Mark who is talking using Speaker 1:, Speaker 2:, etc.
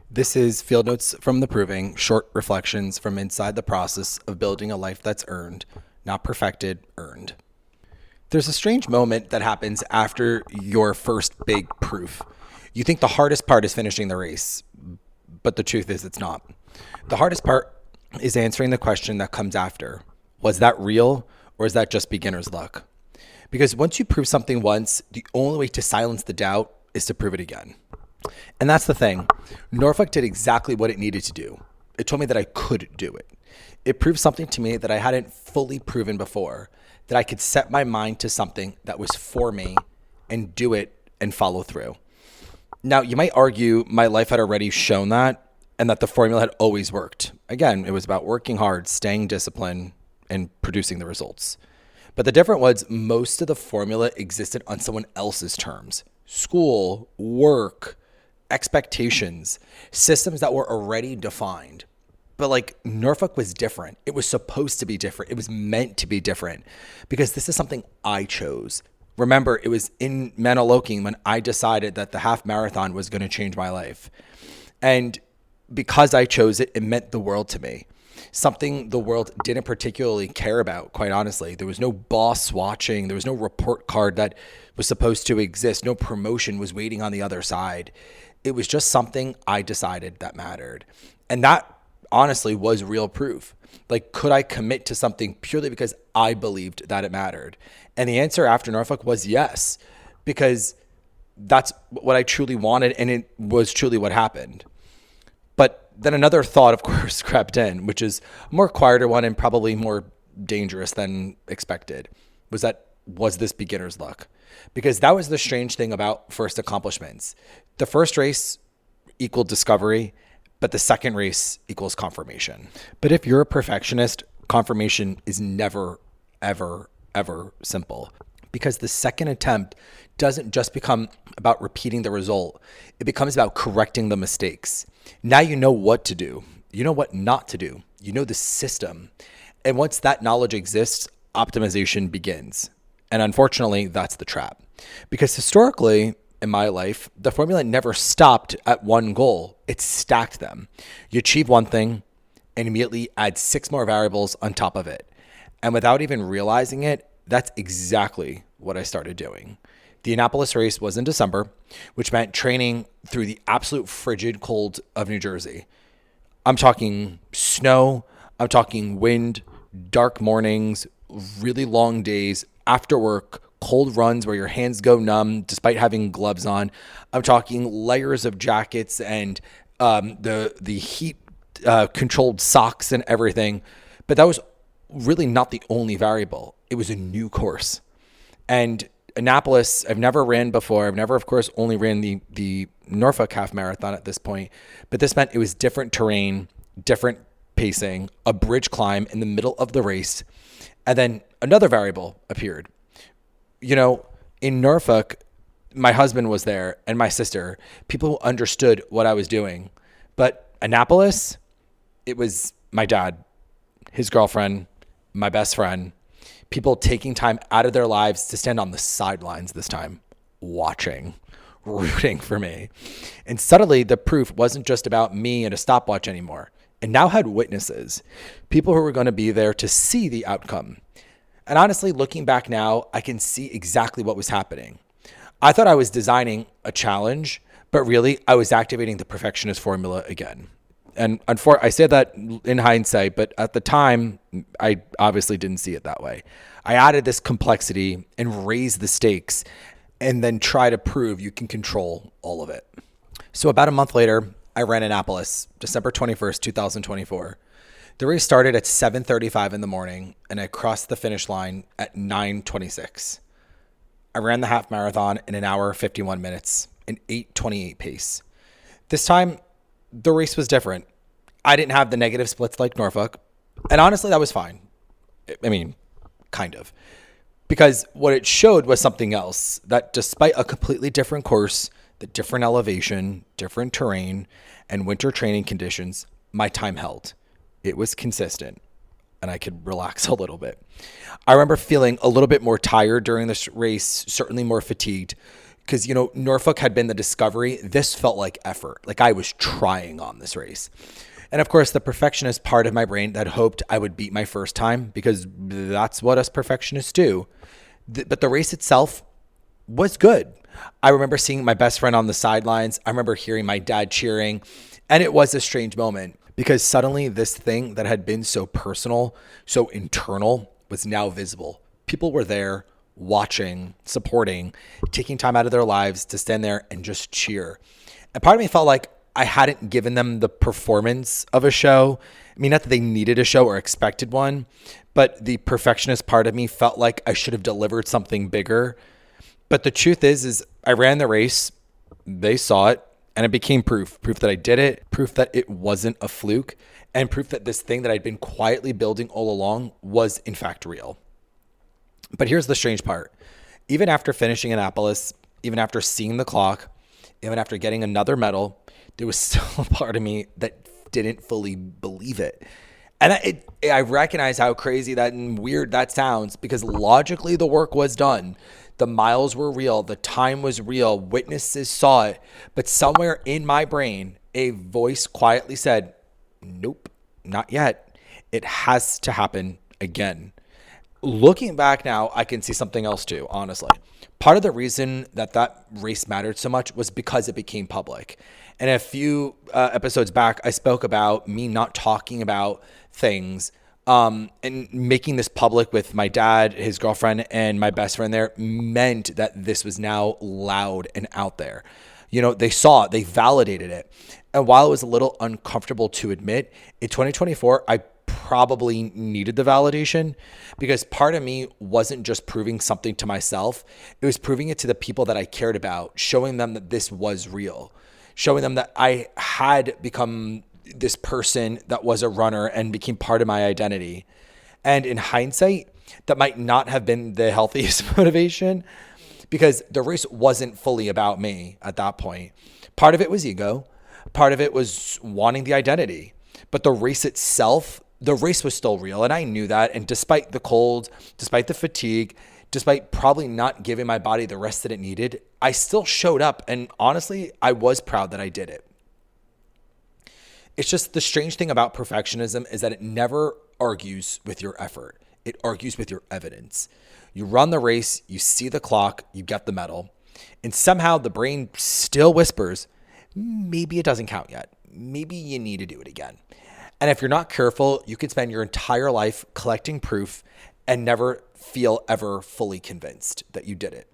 Speaker 1: This is Field Notes from the Proving, short reflections from inside the process of building a life that's earned, not perfected, earned. There's a strange moment that happens after your first big proof. You think the hardest part is finishing the race, but the truth is it's not. The hardest part is answering the question that comes after. Was that real, or is that just beginner's luck? Because once you prove something once, the only way to silence the doubt is to prove it again. And that's the thing. Norfolk did exactly what it needed to do. It told me that I could do it. It proved something to me that I hadn't fully proven before, that I could set my mind to something that was for me and do it and follow through. Now, you might argue my life had already shown that and that the formula had always worked. Again, it was about working hard, staying disciplined, and producing the results. But the difference was most of the formula existed on someone else's terms. School, work, expectations, systems that were already defined. But like Norfolk was different. It was supposed to be different. It was meant to be different because this is something I chose. Remember, it was in Manaloking when I decided that the half marathon was going to change my life. And because I chose it, it meant the world to me. Something the world didn't particularly care about, quite honestly. There was no boss watching. There was no report card that was supposed to exist. No promotion was waiting on the other side. It was just something I decided that mattered. And that honestly was real proof. Like, could I commit to something purely because I believed that it mattered? And the answer after Norfolk was yes, because that's what I truly wanted. And it was truly what happened. But then another thought, of course, crept in, which is a more quieter one and probably more dangerous than expected, was this beginner's luck? Because that was the strange thing about first accomplishments. The first race equaled discovery, but the second race equals confirmation. But if you're a perfectionist, confirmation is never, ever, ever simple. Because the second attempt doesn't just become about repeating the result. It becomes about correcting the mistakes. Now you know what to do. You know what not to do. You know the system. And once that knowledge exists, optimization begins. And unfortunately, that's the trap. Because historically, in my life, the formula never stopped at one goal. It stacked them. You achieve one thing and immediately add 6 more variables on top of it. And without even realizing it, that's exactly what I started doing. The Annapolis race was in December, which meant training through the absolute frigid cold of New Jersey. I'm talking snow, I'm talking wind, dark mornings, really long days, after work, cold runs where your hands go numb despite having gloves on. I'm talking layers of jackets and the heat controlled socks and everything. But that was really not the only variable. It was a new course. And Annapolis, I've never ran before. I've never, of course, only ran the Norfolk Half Marathon at this point. But this meant it was different terrain, different pacing, a bridge climb in the middle of the race. And then another variable appeared. You know, in Norfolk, my husband was there and my sister, people who understood what I was doing. But Annapolis, it was my dad, his girlfriend, my best friend, people taking time out of their lives to stand on the sidelines this time, watching, rooting for me. And suddenly the proof wasn't just about me and a stopwatch anymore. It now had witnesses, people who were going to be there to see the outcome. And honestly, looking back now, I can see exactly what was happening. I thought I was designing a challenge, but really I was activating the perfectionist formula again. And I say that in hindsight, but at the time, I obviously didn't see it that way. I added this complexity and raised the stakes and then try to prove you can control all of it. So about a month later, I ran Annapolis, December 21st, 2024. The race started at 7:35 in the morning and I crossed the finish line at 9:26. I ran the half marathon in an hour, 51 minutes, an 8:28 pace. This time, the race was different. I didn't have the negative splits like Norfolk. And honestly, that was fine. I mean, kind of. Because what it showed was something else, that despite a completely different course, the different elevation, different terrain, and winter training conditions, my time held. It was consistent and I could relax a little bit. I remember feeling a little bit more tired during this race, certainly more fatigued, because, Norfolk had been the discovery. This felt like effort. Like I was trying on this race. And of course, the perfectionist part of my brain that hoped I would beat my first time, because that's what us perfectionists do. But the race itself was good. I remember seeing my best friend on the sidelines. I remember hearing my dad cheering. And it was a strange moment because suddenly this thing that had been so personal, so internal, was now visible. People were there watching, supporting, taking time out of their lives to stand there and just cheer. And part of me felt like I hadn't given them the performance of a show. I mean, not that they needed a show or expected one, but the perfectionist part of me felt like I should have delivered something bigger. But the truth is I ran the race, they saw it, and it became proof that I did it, proof that it wasn't a fluke, and proof that this thing that I'd been quietly building all along was in fact real. But here's the strange part. Even after finishing Annapolis, even after seeing the clock, even after getting another medal, there was still a part of me that didn't fully believe it. And I recognize how crazy that and weird that sounds, because logically the work was done. The miles were real. The time was real. Witnesses saw it. But somewhere in my brain, a voice quietly said, nope, not yet. It has to happen again. Looking back now, I can see something else too, honestly. Part of the reason that race mattered so much was because it became public. And a few episodes back, I spoke about me not talking about things and making this public with my dad, his girlfriend, and my best friend there meant that this was now loud and out there. They saw it, they validated it. And while it was a little uncomfortable to admit, in 2024, I probably needed the validation, because part of me wasn't just proving something to myself. It was proving it to the people that I cared about, showing them that this was real, showing them that I had become this person that was a runner and became part of my identity. And in hindsight, that might not have been the healthiest motivation, because the race wasn't fully about me at that point. Part of it was ego. Part of it was wanting the identity. But the race itself, the race was still real, and I knew that. And despite the cold, despite the fatigue, despite probably not giving my body the rest that it needed, I still showed up. And honestly, I was proud that I did it. It's just the strange thing about perfectionism is that it never argues with your effort. It argues with your evidence. You run the race, you see the clock, you get the medal, and somehow the brain still whispers, maybe it doesn't count yet. Maybe you need to do it again. And if you're not careful, you could spend your entire life collecting proof and never feel ever fully convinced that you did it.